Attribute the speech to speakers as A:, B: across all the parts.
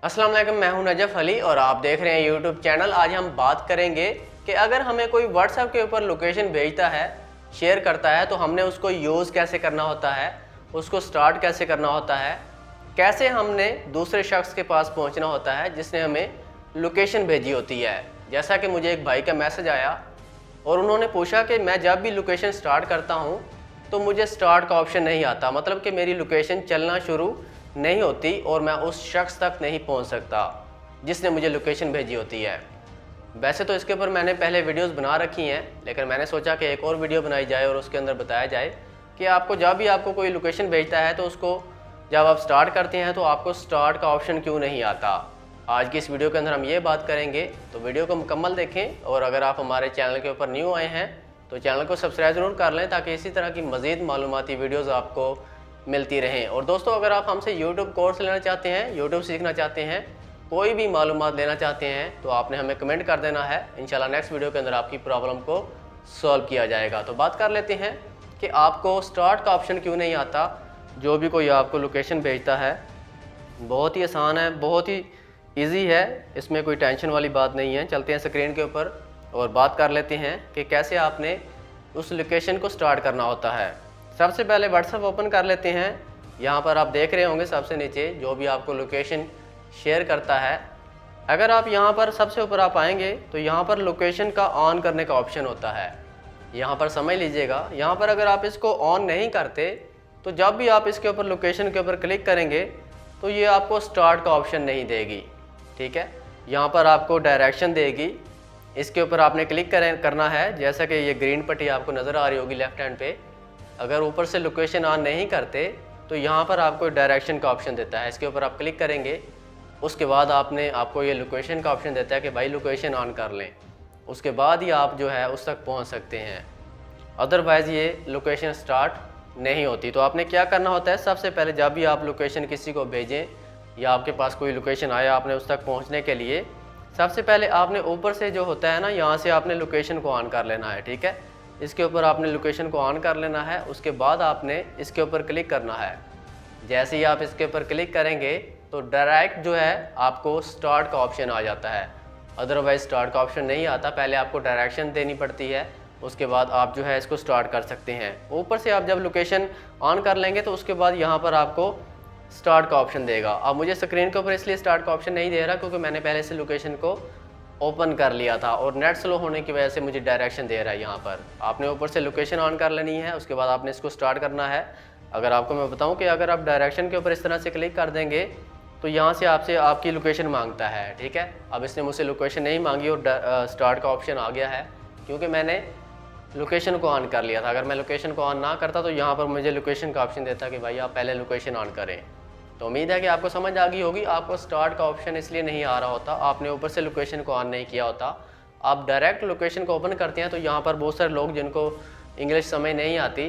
A: अस्सलाम वालेकुम, मैं हूं नजफ अली और आप देख रहे हैं यूट्यूब चैनल। आज हम बात करेंगे कि अगर हमें कोई व्हाट्सएप के ऊपर लोकेशन भेजता है, शेयर करता है, तो हमने उसको यूज़ कैसे करना होता है, उसको स्टार्ट कैसे करना होता है, कैसे हमने दूसरे शख्स के पास पहुंचना होता है जिसने हमें लोकेशन भेजी होती है। जैसा कि मुझे एक भाई का मैसेज आया और उन्होंने पूछा कि मैं जब भी लोकेशन स्टार्ट करता हूं तो मुझे स्टार्ट का ऑप्शन नहीं आता, मतलब कि मेरी लोकेशन चलना शुरू नहीं होती और मैं उस शख्स तक नहीं पहुंच सकता जिसने मुझे लोकेशन भेजी होती है। वैसे तो इसके ऊपर मैंने पहले वीडियोस बना रखी हैं, लेकिन मैंने सोचा कि एक और वीडियो बनाई जाए और उसके अंदर बताया जाए कि आपको जब भी आपको कोई लोकेशन भेजता है तो उसको जब आप स्टार्ट करते हैं तो आपको स्टार्ट का ऑप्शन क्यों नहीं आता। आज की इस वीडियो के अंदर हम ये बात करेंगे, तो वीडियो को मुकम्मल देखें। और अगर आप हमारे चैनल के ऊपर न्यू आए हैं तो चैनल को सब्सक्राइब ज़रूर कर लें ताकि इसी तरह की मज़ीद मालूमाती वीडियोज़ आपको मिलती रहें। और दोस्तों, अगर आप हमसे यूट्यूब कोर्स लेना चाहते हैं, यूट्यूब सीखना चाहते हैं, कोई भी मालूमात लेना चाहते हैं, तो आपने हमें कमेंट कर देना है। इंशाल्लाह नेक्स्ट वीडियो के अंदर आपकी प्रॉब्लम को सॉल्व किया जाएगा। तो बात कर लेते हैं कि आपको स्टार्ट का ऑप्शन क्यों नहीं आता। जो भी कोई आपको लोकेशन भेजता है, बहुत ही आसान है, बहुत ही ईजी है, इसमें कोई टेंशन वाली बात नहीं है। चलते हैं स्क्रीन के ऊपर और बात कर लेते हैं कि कैसे आपने उस लोकेशन को स्टार्ट करना होता है। सबसे पहले व्हाट्सएप ओपन कर लेते हैं। यहाँ पर आप देख रहे होंगे सबसे नीचे जो भी आपको लोकेशन शेयर करता है, अगर आप यहाँ पर सबसे ऊपर आप आएंगे तो यहाँ पर लोकेशन का ऑन करने का ऑप्शन होता है। यहाँ पर समझ लीजिएगा, यहाँ पर अगर आप इसको ऑन नहीं करते तो जब भी आप इसके ऊपर लोकेशन के ऊपर क्लिक करेंगे तो ये आपको स्टार्ट का ऑप्शन नहीं देगी। ठीक है, यहाँ पर आपको डायरेक्शन देगी, इसके ऊपर आपने क्लिक करना है। जैसा कि ये ग्रीन पट्टी आपको नज़र आ रही होगी लेफ्ट हैंड पे, अगर ऊपर से लोकेशन ऑन नहीं करते तो यहाँ पर आपको डायरेक्शन का ऑप्शन देता है, इसके ऊपर आप क्लिक करेंगे। उसके बाद आपको ये लोकेशन का ऑप्शन देता है कि भाई लोकेशन ऑन कर लें, उसके बाद ही आप जो है उस तक पहुँच सकते हैं, अदरवाइज़ ये लोकेशन स्टार्ट नहीं होती। तो आपने क्या करना होता है, सबसे पहले जब भी आप लोकेशन किसी को भेजें या आपके पास कोई लोकेशन आया आपने उस तक पहुँचने के लिए, सबसे पहले आपने ऊपर से जो होता है ना, यहाँ से आपने लोकेशन को ऑन कर लेना है। ठीक है, इसके ऊपर आपने लोकेशन को ऑन कर लेना है, उसके बाद आपने इसके ऊपर क्लिक करना है। जैसे ही आप इसके ऊपर क्लिक करेंगे तो डायरेक्ट जो है आपको स्टार्ट का ऑप्शन आ जाता है, अदरवाइज स्टार्ट का ऑप्शन नहीं आता। पहले आपको डायरेक्शन देनी पड़ती है, उसके बाद आप जो है इसको स्टार्ट कर सकते हैं। ऊपर से आप जब लोकेशन ऑन कर लेंगे तो उसके बाद यहाँ पर आपको स्टार्ट का ऑप्शन देगा। अब मुझे स्क्रीन के ऊपर इसलिए स्टार्ट का ऑप्शन नहीं दे रहा क्योंकि मैंने पहले से लोकेशन को ओपन कर लिया था और नेट स्लो होने की वजह से मुझे डायरेक्शन दे रहा है। यहाँ पर आपने ऊपर से लोकेशन ऑन कर लेनी है, उसके बाद आपने इसको स्टार्ट करना है। अगर आपको मैं बताऊं कि अगर आप डायरेक्शन के ऊपर इस तरह से क्लिक कर देंगे तो यहाँ से आपसे आपकी लोकेशन मांगता है। ठीक है, अब इसने मुझसे लोकेशन नहीं मांगी और स्टार्ट का ऑप्शन आ गया है क्योंकि मैंने लोकेशन को ऑन कर लिया था। अगर मैं लोकेशन को ऑन ना करता तो यहाँ पर मुझे लोकेशन का ऑप्शन देता कि भाई आप पहले लोकेशन ऑन करें। तो उम्मीद है कि आपको समझ आ गई होगी। आपको स्टार्ट का ऑप्शन इसलिए नहीं आ रहा होता, आपने ऊपर से लोकेशन को ऑन नहीं किया होता। आप डायरेक्ट लोकेशन को ओपन करते हैं तो यहाँ पर बहुत सारे लोग जिनको इंग्लिश समझ नहीं आती,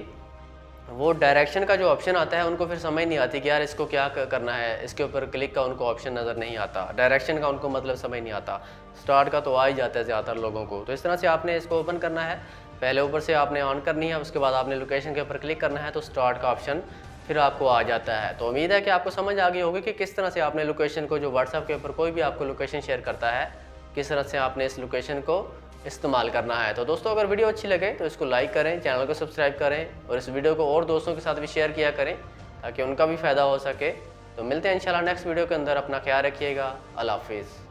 A: वो डायरेक्शन का जो ऑप्शन आता है उनको फिर समझ नहीं आती कि यार इसको क्या करना है, इसके ऊपर क्लिक का उनको ऑप्शन नज़र नहीं आता, डायरेक्शन का उनको मतलब समझ नहीं आता। स्टार्ट का तो आ ही जाता है ज़्यादातर लोगों को। तो इस तरह से आपने इसको ओपन करना है, पहले ऊपर से आपने ऑन करनी है, उसके बाद आपने लोकेशन के ऊपर क्लिक करना है तो स्टार्ट का ऑप्शन फिर आपको आ जाता है। तो उम्मीद है कि आपको समझ आ गई होगी कि किस तरह से आपने लोकेशन को, जो व्हाट्सएप के ऊपर कोई भी आपको लोकेशन शेयर करता है, किस तरह से आपने इस लोकेशन को इस्तेमाल करना है। तो दोस्तों, अगर वीडियो अच्छी लगे तो इसको लाइक करें, चैनल को सब्सक्राइब करें और इस वीडियो को और दोस्तों के साथ भी शेयर किया करें ताकि उनका भी फ़ायदा हो सके। तो मिलते हैं इंशाल्लाह नेक्स्ट वीडियो के अंदर। अपना ख्याल रखिएगा। अल्लाह हाफिज़।